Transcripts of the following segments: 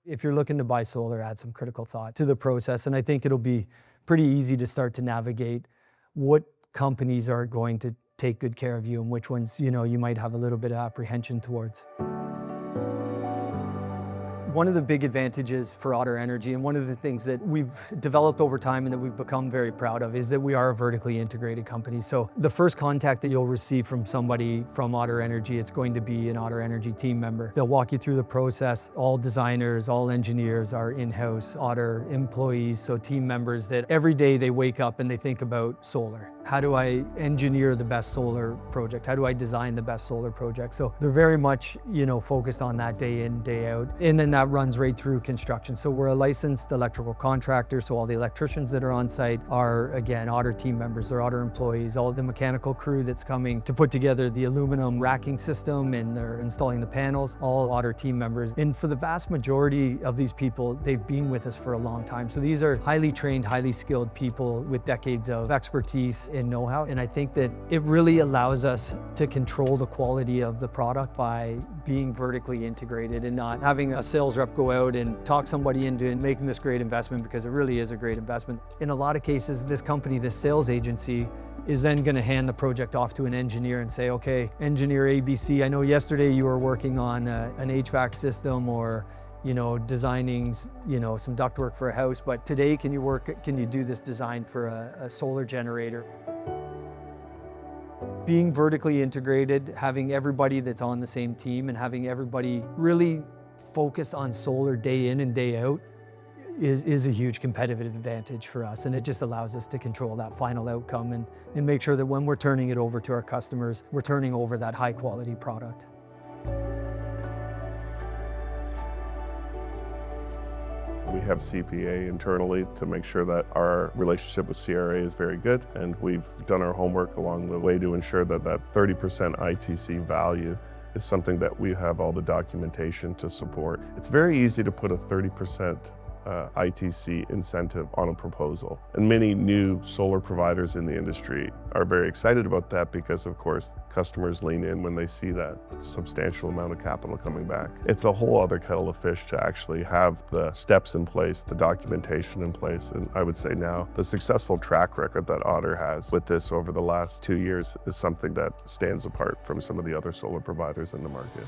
If you're looking to buy solar, add some critical thought to the process. And I think it'll be pretty easy to start to navigate what companies are going to take good care of you and which ones, you might have a little bit of apprehension towards. One of the big advantages for Otter Energy, and one of the things that we've developed over time and that we've become very proud of, is that we are a vertically integrated company. So the first contact that you'll receive from somebody from Otter Energy, it's going to be an Otter Energy team member. They'll walk you through the process. All designers, all engineers are in-house Otter employees, so team members that every day they wake up and they think about solar. How do I engineer the best solar project? How do I design the best solar project? So they're very much, focused on that day in, day out. And then that runs right through construction. So we're a licensed electrical contractor, so all the electricians that are on site are, again, Otter team members, they're Otter employees. All of the mechanical crew that's coming to put together the aluminum racking system and they're installing the panels, all Otter team members. And for the vast majority of these people, they've been with us for a long time. So these are highly trained, highly skilled people with decades of expertise and know-how. And I think that it really allows us to control the quality of the product by being vertically integrated and not having a sales rep go out and talk somebody into making this great investment, because it really is a great investment. In a lot of cases, this company, this sales agency, is then going to hand the project off to an engineer and say, okay, engineer ABC, I know yesterday you were working on an HVAC system or designing, some ductwork for a house, but today can you do this design for a solar generator? Being vertically integrated, having everybody that's on the same team and having everybody really focused on solar day in and day out is a huge competitive advantage for us. And it just allows us to control that final outcome and make sure that when we're turning it over to our customers, we're turning over that high quality product. We have CPA internally to make sure that our relationship with CRA is very good, and we've done our homework along the way to ensure that that 30% ITC value is something that we have all the documentation to support. It's very easy to put a 30% ITC incentive on a proposal. And many new solar providers in the industry are very excited about that because, of course, customers lean in when they see that substantial amount of capital coming back. It's a whole other kettle of fish to actually have the steps in place, the documentation in place, and I would say now the successful track record that Otter has with this over the last 2 years is something that stands apart from some of the other solar providers in the market.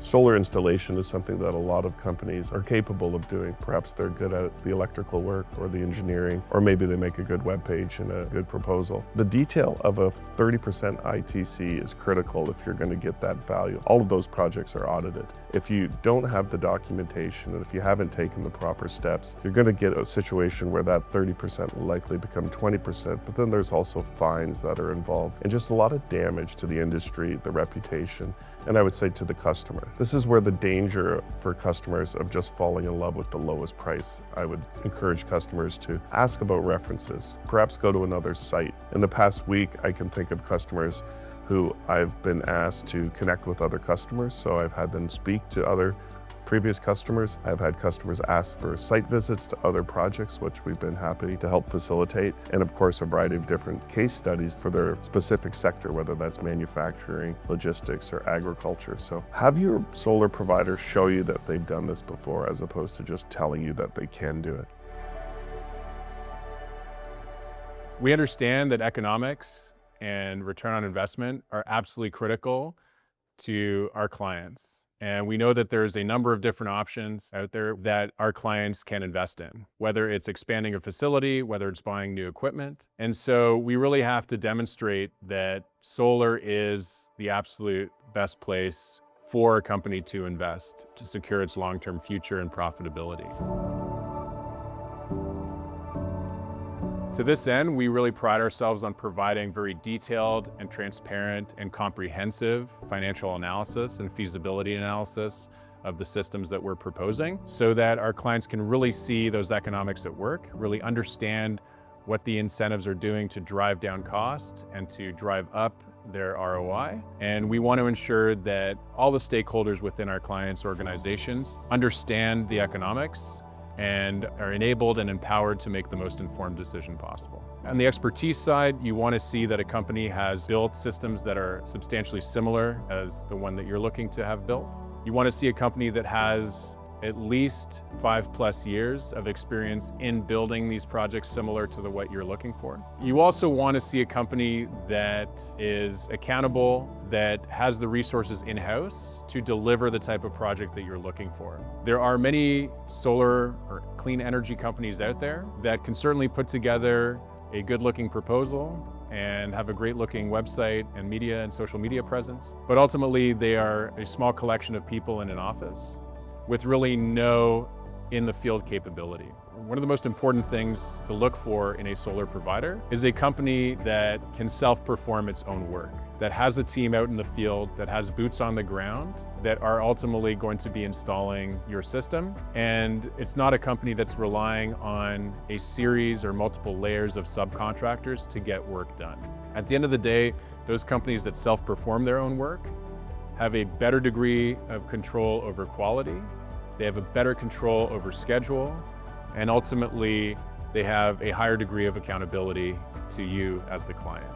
Solar installation is something that a lot of companies are capable of doing. Perhaps they're good at the electrical work or the engineering, or maybe they make a good web page and a good proposal. The detail of a 30% ITC is critical if you're going to get that value. All of those projects are audited. If you don't have the documentation and if you haven't taken the proper steps, you're going to get a situation where that 30% will likely become 20%, but then there's also fines that are involved and just a lot of damage to the industry, the reputation, and I would say to the customer. This is where the danger for customers of just falling in love with the lowest price. I would encourage customers to ask about references, perhaps go to another site. In the past week, I can think of customers who I've been asked to connect with other customers, so I've had them speak to other previous customers. I've had customers ask for site visits to other projects, which we've been happy to help facilitate. And of course, a variety of different case studies for their specific sector, whether that's manufacturing, logistics, or agriculture. So have your solar provider show you that they've done this before, as opposed to just telling you that they can do it. We understand that economics and return on investment are absolutely critical to our clients. And we know that there's a number of different options out there that our clients can invest in, whether it's expanding a facility, whether it's buying new equipment. And so we really have to demonstrate that solar is the absolute best place for a company to invest to secure its long-term future and profitability. To this end, we really pride ourselves on providing very detailed and transparent and comprehensive financial analysis and feasibility analysis of the systems that we're proposing, so that our clients can really see those economics at work, really understand what the incentives are doing to drive down cost and to drive up their ROI. And we want to ensure that all the stakeholders within our clients' organizations understand the economics and are enabled and empowered to make the most informed decision possible. On the expertise side, you want to see that a company has built systems that are substantially similar as the one that you're looking to have built. You want to see a company that has at least 5+ years of experience in building these projects similar to what you're looking for. You also want to see a company that is accountable, that has the resources in-house to deliver the type of project that you're looking for. There are many solar or clean energy companies out there that can certainly put together a good-looking proposal and have a great-looking website and media and social media presence. But ultimately, they are a small collection of people in an office with really no in-the-field capability. One of the most important things to look for in a solar provider is a company that can self-perform its own work, that has a team out in the field, that has boots on the ground, that are ultimately going to be installing your system. And it's not a company that's relying on a series or multiple layers of subcontractors to get work done. At the end of the day, those companies that self-perform their own work have a better degree of control over quality, they have a better control over schedule, and ultimately they have a higher degree of accountability to you as the client.